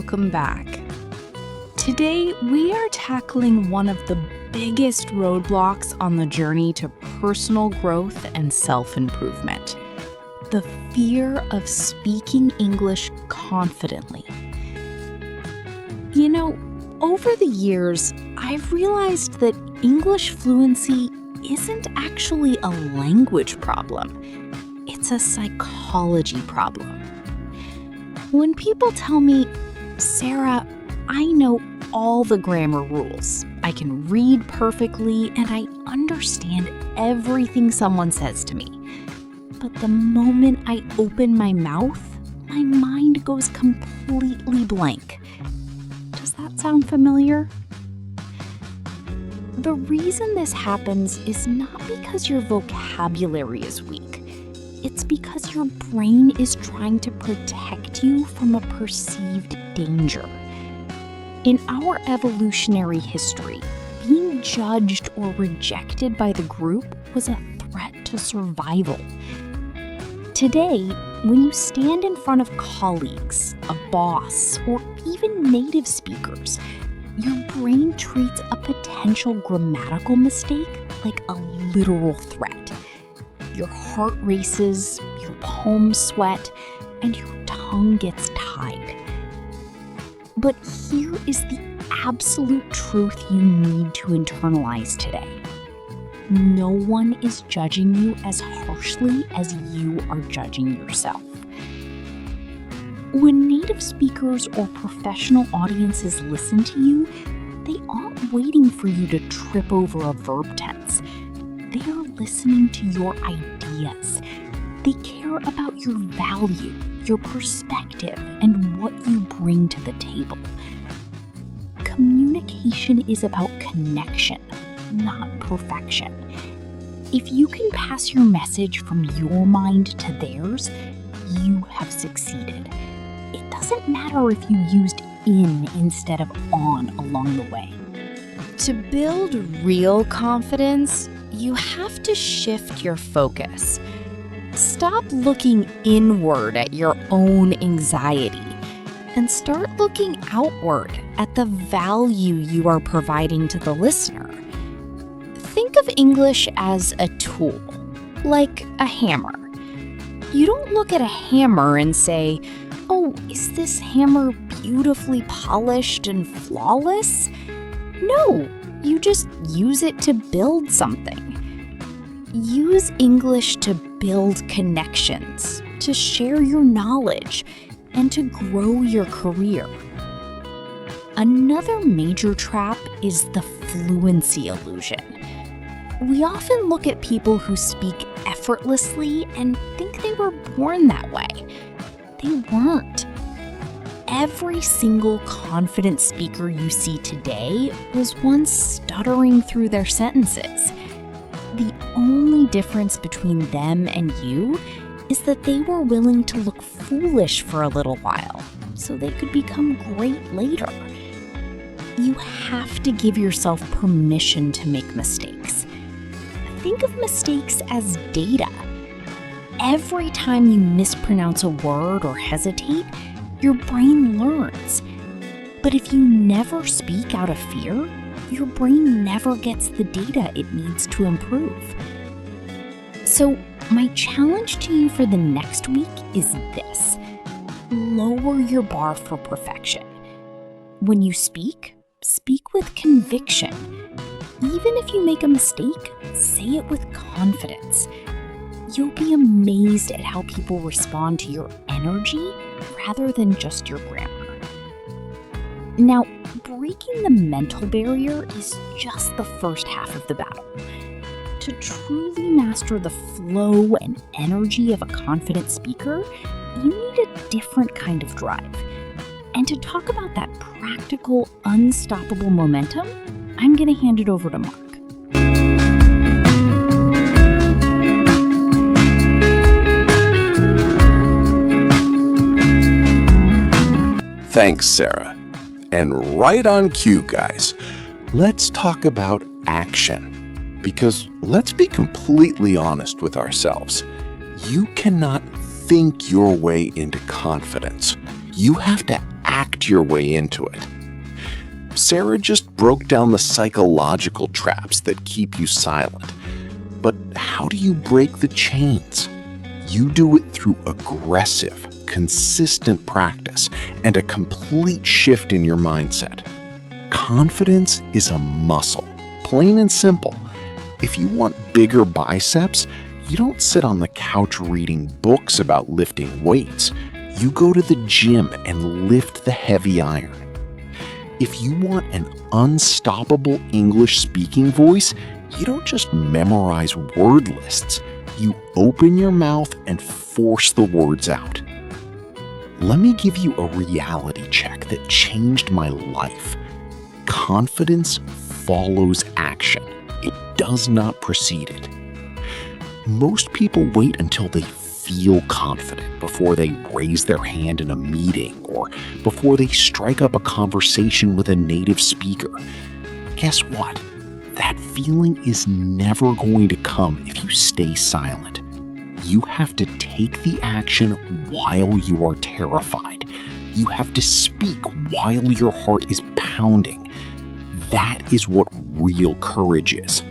welcome back. Today, we are tackling one of the biggest roadblocks on the journey to personal growth and self-improvement: the fear of speaking English confidently. You know, over the years, I've realized that English fluency isn't actually a language problem. It's a psychology problem. When people tell me, "Sarah, I know all the grammar rules. I can read perfectly and I understand everything someone says to me. But the moment I open my mouth, my mind goes completely blank." Does that sound familiar? The reason this happens is not because your vocabulary is weak. It's because your brain is trying to protect you from a perceived danger. In our evolutionary history, being judged or rejected by the group was a threat to survival. Today, when you stand in front of colleagues, a boss, or even native speakers, your brain treats a potential grammatical mistake like a literal threat. Your heart races, your palms sweat, and your tongue gets tied. But here is the absolute truth you need to internalize today. No one is judging you as harshly as you are judging yourself. When native speakers or professional audiences listen to you, they aren't waiting for you to trip over a verb tense. They are listening to your ideas. They care about your value, your perspective, and what you bring to the table. Communication is about connection, not perfection. If you can pass your message from your mind to theirs, you have succeeded. It doesn't matter if you used "in" instead of "on" along the way. To build real confidence, you have to shift your focus. Stop looking inward at your own anxiety and start looking outward at the value you are providing to the listener. Think of English as a tool, like a hammer. You don't look at a hammer and say, "Oh, is this hammer beautifully polished and flawless?" No, you just use it to build something. Use English to build connections, to share your knowledge, and to grow your career. Another major trap is the fluency illusion. We often look at people who speak effortlessly and think they were born that way. They weren't. Every single confident speaker you see today was once stuttering through their sentences. The only difference between them and you is that they were willing to look foolish for a little while so they could become great later. You have to give yourself permission to make mistakes. Think of mistakes as data. Every time you mispronounce a word or hesitate, your brain learns. But if you never speak out of fear, your brain never gets the data it needs to improve. So, my challenge to you for the next week is this: lower your bar for perfection. When you speak, speak with conviction. Even if you make a mistake, say it with confidence. You'll be amazed at how people respond to your energy rather than just your grammar. Now, breaking the mental barrier is just the first half of the battle. To truly master the flow and energy of a confident speaker, you need a different kind of drive. And to talk about that practical, unstoppable momentum, I'm going to hand it over to Mark. Thanks, Sarah. And right on cue, guys. Let's talk about action. Because let's be completely honest with ourselves. You cannot think your way into confidence. You have to act your way into it. Sarah just broke down the psychological traps that keep you silent. But how do you break the chains? You do it through aggressive, consistent practice and a complete shift in your mindset. Confidence is a muscle, plain and simple. If you want bigger biceps, you don't sit on the couch reading books about lifting weights. You go to the gym and lift the heavy iron. If you want an unstoppable English speaking voice, you don't just memorize word lists. You open your mouth and force the words out. Let me give you a reality check that changed my life. Confidence follows action. It does not precede it. Most people wait until they feel confident before they raise their hand in a meeting or before they strike up a conversation with a native speaker. Guess what? That feeling is never going to come if you stay silent. You have to take the action while you are terrified. You have to speak while your heart is pounding. That is what real courage is.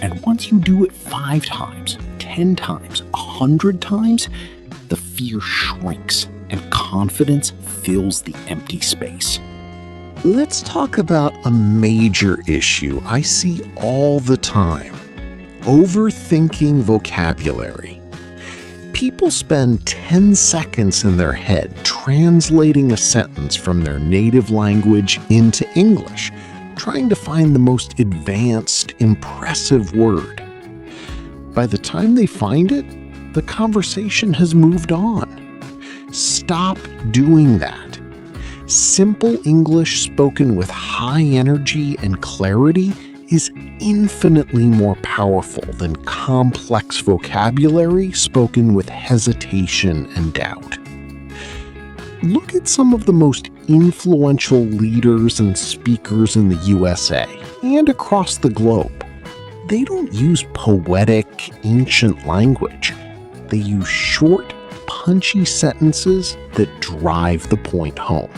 And once you do it 5 times, 10 times, 100 times, the fear shrinks and confidence fills the empty space. Let's talk about a major issue I see all the time: overthinking vocabulary. People spend 10 seconds in their head translating a sentence from their native language into English, trying to find the most advanced, impressive word. By the time they find it, the conversation has moved on. Stop doing that. Simple English spoken with high energy and clarity is infinitely more powerful than complex vocabulary spoken with hesitation and doubt. Look at some of the most influential leaders and speakers in the USA and across the globe. They don't use poetic, ancient language. They use short, punchy sentences that drive the point home.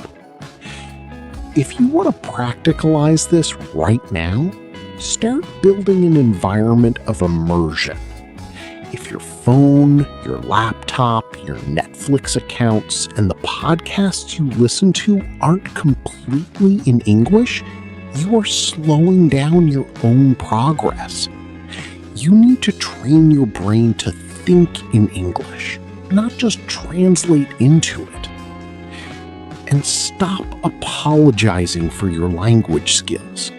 If you want to practicalize this right now, start building an environment of immersion. If your phone, your laptop, your Netflix accounts, and the podcasts you listen to aren't completely in English, you are slowing down your own progress. You need to train your brain to think in English, not just translate into it. And stop apologizing for your language skills.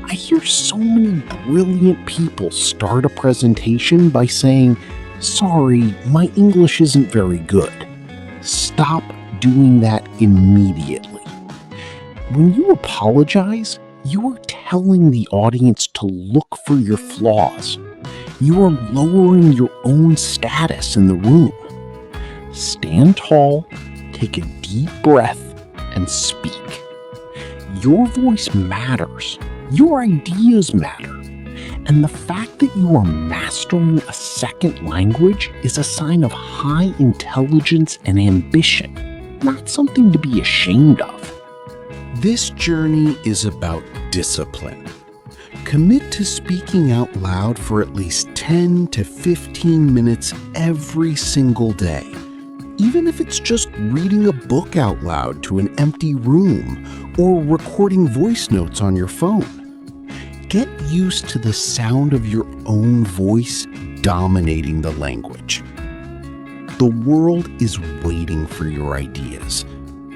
I hear so many brilliant people start a presentation by saying, "Sorry, my English isn't very good." Stop doing that immediately. When you apologize, you are telling the audience to look for your flaws. You are lowering your own status in the room. Stand tall, take a deep breath, and speak. Your voice matters. Your ideas matter. And the fact that you are mastering a second language is a sign of high intelligence and ambition, not something to be ashamed of. This journey is about discipline. Commit to speaking out loud for at least 10 to 15 minutes every single day. Even if it's just reading a book out loud to an empty room or recording voice notes on your phone. Get used to the sound of your own voice dominating the language. The world is waiting for your ideas.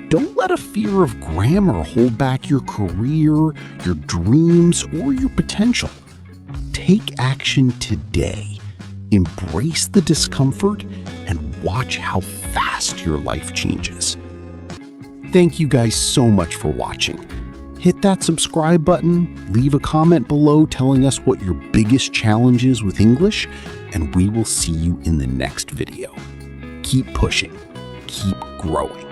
Don't let a fear of grammar hold back your career, your dreams, or your potential. Take action today. Embrace the discomfort and watch how fast your life changes. Thank you guys so much for watching. Hit that subscribe button, leave a comment below telling us what your biggest challenge is with English, and we will see you in the next video. Keep pushing, keep growing.